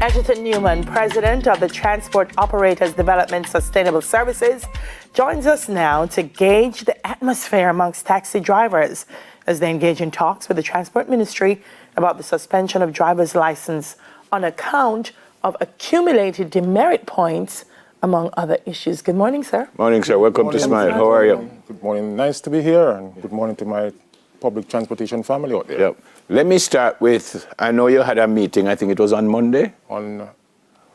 Edgerton Newman, president of the Transport Operators Development Sustainable Services, joins us now to gauge the atmosphere amongst taxi drivers as they engage in talks with the Transport Ministry about the suspension of driver's license on account of accumulated demerit points, among other issues. Good morning, sir. Morning, sir. Welcome to Smile. How are you? Good morning. Nice to be here, and good morning to my public transportation family out there. Yep. Let me start with, I know you had a meeting, I think it was on Monday? On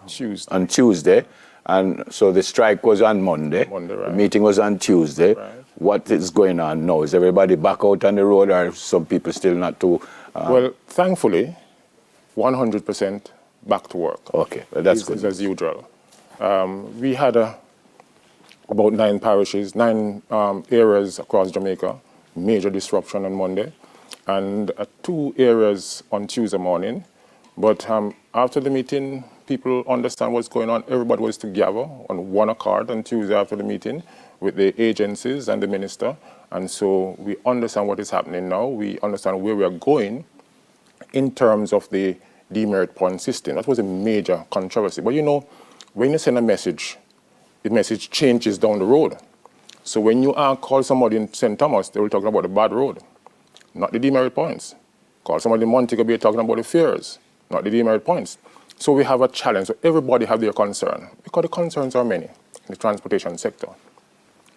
Tuesday. On Tuesday. And so the strike was on Monday. Monday, right. The meeting was on Tuesday. Right. What is going on now? Is everybody back out on the road, or some people still not too? Well, thankfully, 100% back to work. Okay, well, that's good. It's as usual. We had about 9 parishes, 9 areas across Jamaica, major disruption on Monday, and 2 areas on Tuesday morning. But after the meeting, people understand what's going on. Everybody was together on one accord on Tuesday after the meeting with the agencies and the minister. And so we understand what is happening now. We understand where we are going in terms of the demerit point system. That was a major controversy. But you know, when you send a message, the message changes down the road. So when you call somebody in St. Thomas, they will talk about the bad road, not the demerit points. Call somebody in Montego Bay talking about the fares, not the demerit points. So we have a challenge. So everybody have their concern, because the concerns are many in the transportation sector.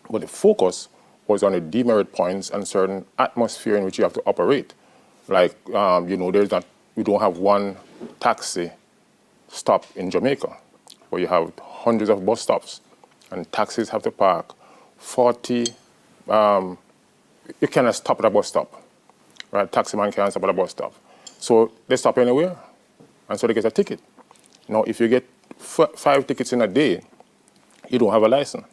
But the focus was on the demerit points and certain atmosphere in which you have to operate. Like, you know, we don't have one taxi stop in Jamaica, where you have hundreds of bus stops, and taxis have to park 40, you cannot stop at a bus stop, right? Taxi man can't stop at a bus stop. So they stop anywhere, and so they get a ticket. Now, if you get 5 tickets in a day, you don't have a license.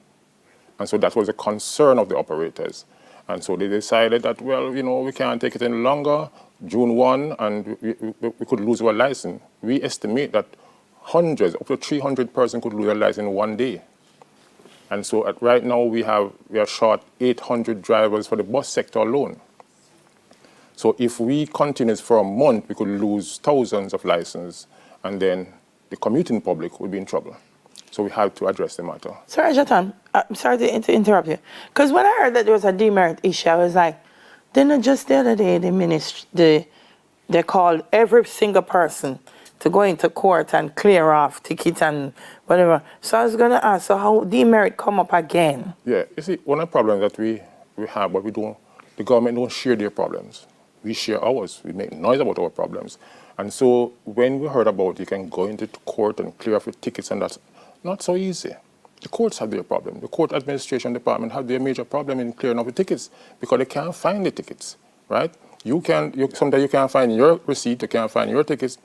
And so that was a concern of the operators. And so they decided that, well, you know, we can't take it any longer, June 1, and we could lose our license. We estimate that hundreds, up to 300 persons could lose their license in one day. And so right now we are short 800 drivers for the bus sector alone. So if we continue for a month, we could lose thousands of licenses, and then the commuting public would be in trouble. So we have to address the matter. Sir Edgerton, I'm sorry to interrupt you. Because when I heard that there was a demerit issue, I was like, didn't just the other day they called every single person to go into court and clear off tickets and whatever. So I was going to ask, so how demerit come up again? Yeah, you see, one of the problems that we have, but the government don't share their problems. We share ours. We make noise about our problems. And so when we heard about you can go into court and clear off your tickets, and that's not so easy. The courts have their problem. The court administration department have their major problem in clearing off the tickets because they can't find the tickets, right? Sometimes you can't find your receipt, you can't find your tickets.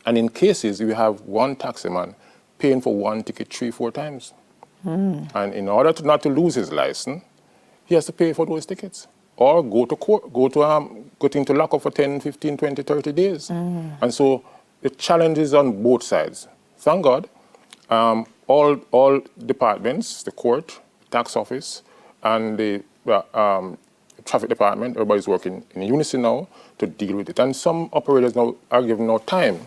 And in cases, you have one taximan paying for one ticket 3-4 times. And in order not to lose his license, he has to pay for those tickets or go to court, go into lockup for 10, 15, 20, 30 days. And so the challenge is on both sides. Thank God, all departments, the court, tax office, and the traffic department, everybody's working in unison now to deal with it. And some operators now are given no time.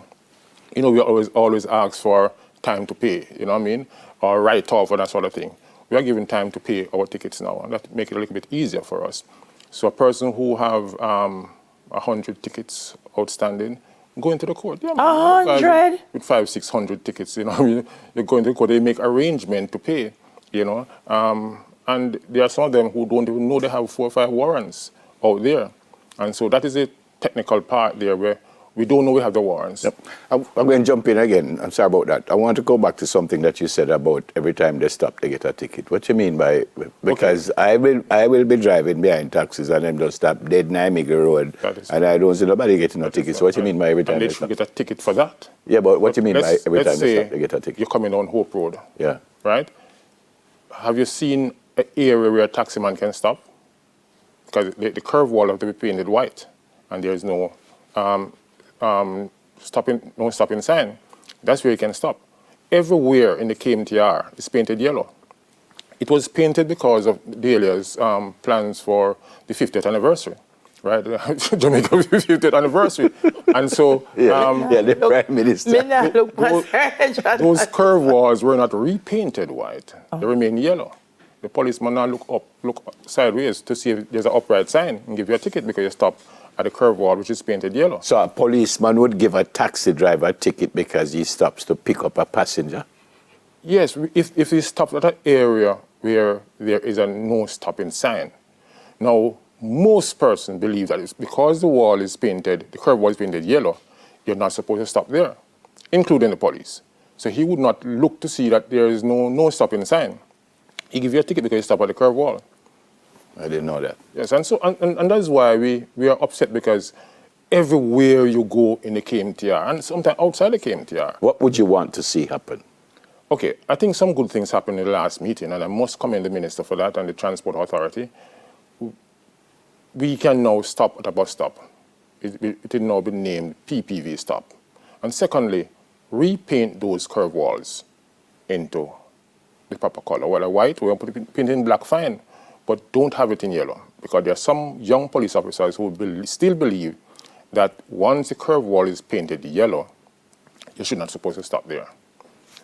You know, we always ask for time to pay, you know what I mean? Or write off or that sort of thing. We are given time to pay our tickets now, and that make it a little bit easier for us. So a person who have 100 tickets outstanding, go into the court. Yeah, 100? With 500-600 tickets, you know what I mean? You go into the court, they make arrangement to pay, you know? And there are some of them who don't even know they have 4 or 5 warrants out there. And so that is a technical part there where we don't know we have the warrants. Yep. I'm going to jump in again. I'm sorry about that. I want to go back to something that you said about every time they stop, they get a ticket. What you mean by, because okay. I will be driving behind taxis and them just stop dead Jamaica Road, and I don't see nobody getting a ticket. So what you mean by every time they stop? Get a ticket for that. Yeah, but what you mean by every time they stop, they get a ticket? You're coming on Hope Road. Yeah. Right? Have you seen an area where a taximan can stop? Because the curve wall have to be painted white, and there is no stopping sign. That's where you can stop. Everywhere in the KMTR is painted yellow. It was painted because of Dahlia's plans for the 50th anniversary. right? Jamaica's 50th anniversary. And so the Prime Minister. those curve walls were not repainted white. They remain yellow. The policeman now look sideways to see if there's an upright sign and give you a ticket because you stopped at the curve wall, which is painted yellow. So a policeman would give a taxi driver a ticket because he stops to pick up a passenger? Yes, if he stops at an area where there is a no stopping sign. Now, most persons believe that it's because the wall is painted, the curve wall is painted yellow, you're not supposed to stop there, including the police. So he would not look to see that there is no stopping sign. He gives you a ticket because you stop at the curve wall. I didn't know that. Yes, and that's why we are upset, because everywhere you go in the KMTR, and sometimes outside the KMTR. What would you want to see happen? Okay, I think some good things happened in the last meeting, and I must commend the Minister for that and the Transport Authority. We can now stop at a bus stop. It will now be named PPV stop. And secondly, repaint those curve walls into the proper color. Well, white, we'll put it in black, fine, but don't have it in yellow, because there are some young police officers who still believe that once the curve wall is painted yellow, you should not supposed to stop there.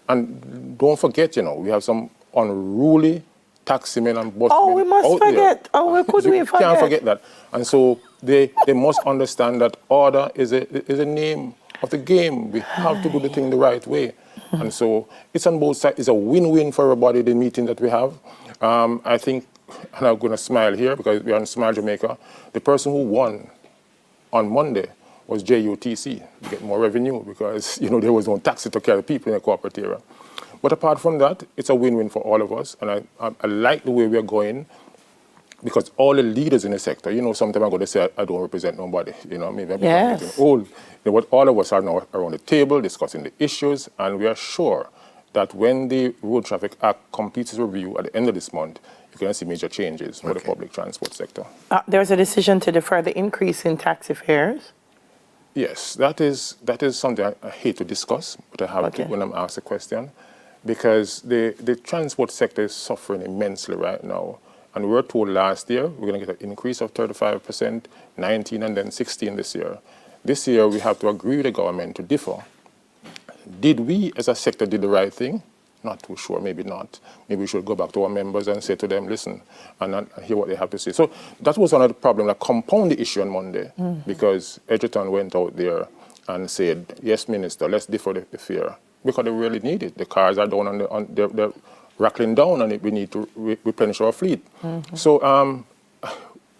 And don't forget, we have some unruly taximen and busmen. Oh, we must forget. Oh, could we forget? Can't forget that. And so they must understand that order is a name of the game. We have to do the thing the right way. And so it's on both sides. It's a win-win for everybody, the meeting that we have. I think, and I'm going to smile here because we're on Smile Jamaica, the person who won on Monday was JUTC, get more revenue because, there was no taxi to carry people in the corporate area. But apart from that, it's a win-win for all of us. And I like the way we're going, because all the leaders in the sector, sometimes I'm going to say I don't represent nobody, maybe I'm getting old. But all of us are now around the table discussing the issues, and we are sure that when the Road Traffic Act completes its review at the end of this month, you're going to see major changes for the public transport sector. There's a decision to defer the increase in taxi fares. Yes, that is something I hate to discuss, but I have to when I'm asked a question, because the transport sector is suffering immensely right now. And we were told last year we're going to get an increase of 35%, 19 and then 16 this year. This year we have to agree with the government to differ. Did we as a sector do the right thing? Not too sure, maybe not. Maybe we should go back to our members and say to them, listen, and hear what they have to say. So that was one of the problems that compounded the issue on Monday, because Edgerton went out there and said, yes, Minister, let's defer the fare, because they really need it. The cars are down, they're rattling down, and we need to replenish our fleet. So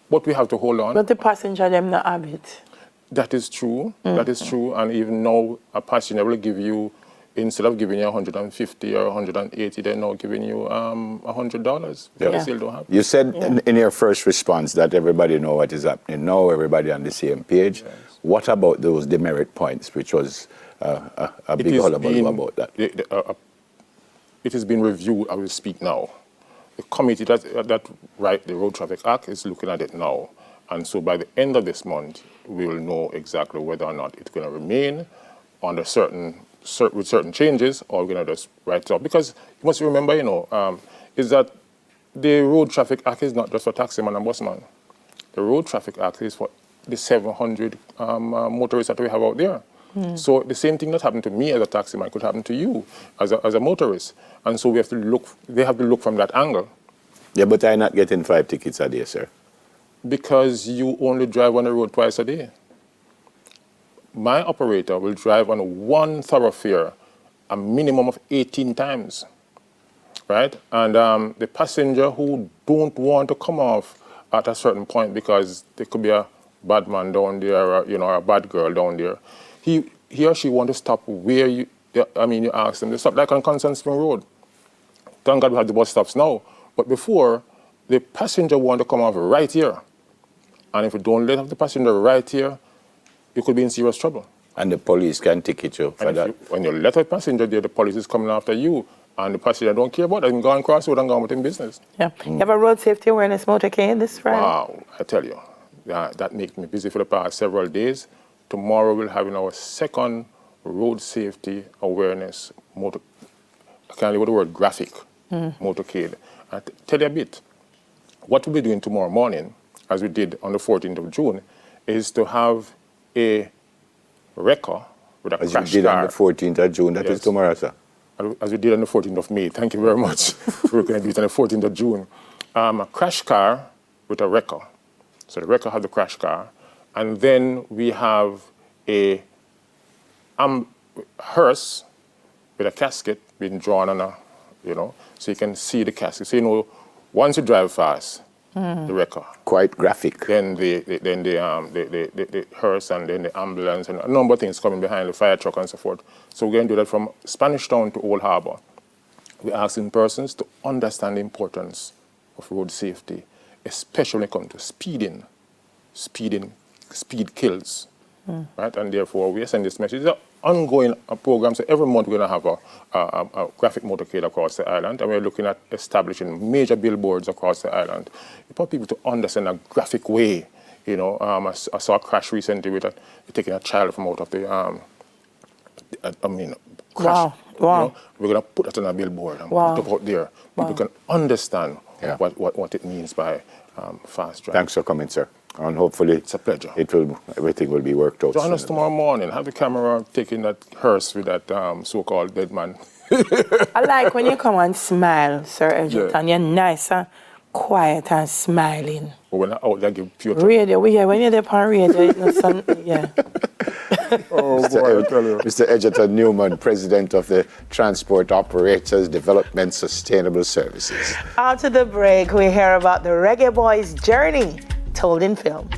what we have to hold on. But the passenger, them not have it. That is true. That is true. And even now, a passenger will give you, instead of giving you 150 or 180, they're now giving you $100. They still don't have it. You said in your first response that everybody know what is happening now, everybody on the same page. Yes. What about those demerit points, which was a big hullabaloo about that? It has been reviewed. I will speak now. The committee that write the Road Traffic Act is looking at it now. And so by the end of this month, we will know exactly whether or not it's going to remain under with certain changes, or we're going to just write it up. Because you must remember, is that the Road Traffic Act is not just for taximan and busman. The Road Traffic Act is for the 700 motorists that we have out there. So the same thing that happened to me as a taximan could happen to you as a motorist. And so they have to look from that angle. Yeah, but I'm not getting 5 tickets a day, sir. Because you only drive on the road twice a day. My operator will drive on one thoroughfare a minimum of 18 times, right? And the passenger who don't want to come off at a certain point because there could be a bad man down there, or a bad girl down there, he or she want to stop where you ask them to stop, like on Constant Spring Road. Thank God we have the bus stops now. But before, the passenger want to come off right here. And if you don't let the passenger right here, you could be in serious trouble. And the police can ticket you for that. When you let a passenger there, the police is coming after you, and the passenger don't care about it. Go and cross road and go on with his business. Yeah. You have a road safety awareness motorcade this Friday? Wow, I tell you, that makes me busy for the past several days. Tomorrow we'll have our second road safety awareness I can't leave the word graphic motorcade. I'll tell you a bit. What we'll be doing tomorrow morning, as we did on the 14th of June, is to have a wrecker with a As crash you did car. on the 14th of June, that is Yes. tomorrow, sir. As we did on the 14th of May. Thank you very much. We're going to do it on the 14th of June. A crash car with a wrecker. So the wrecker has the crash car. And then we have a hearse with a casket being drawn on a, so you can see the casket. So, once you drive fast, the wrecker, Quite graphic. then the hearse and then the ambulance and a number of things coming behind the fire truck and so forth. So we're going to do that from Spanish Town to Old Harbour. We're asking persons to understand the importance of road safety, especially when it comes to speeding. Speed kills, right? And therefore, we are sending this message. It's an ongoing program, so every month we're going to have a graphic motorcade across the island, and we're looking at establishing major billboards across the island for people to understand a graphic way. I saw a crash recently with taking a child from out of the, crash. Wow. We're going to put that on a billboard and Wow. put it out there. Wow. People can understand Yeah. what it means by fast driving. Thanks for coming, sir. And hopefully It's a pleasure. everything will be worked out. Join us soon. tomorrow morning. Have the camera taking that hearse with that so-called dead man. I like when you come and smile, Sir Edgerton. You're nice and quiet and smiling. But when I'm out there, give pure. Radio, when you're there on radio, yeah. Oh, boy, I tell you. Mr. Edgerton Newman, President of the Transport Operators Development Sustainable Services. After the break, we hear about the Reggae Boys' journey told in film.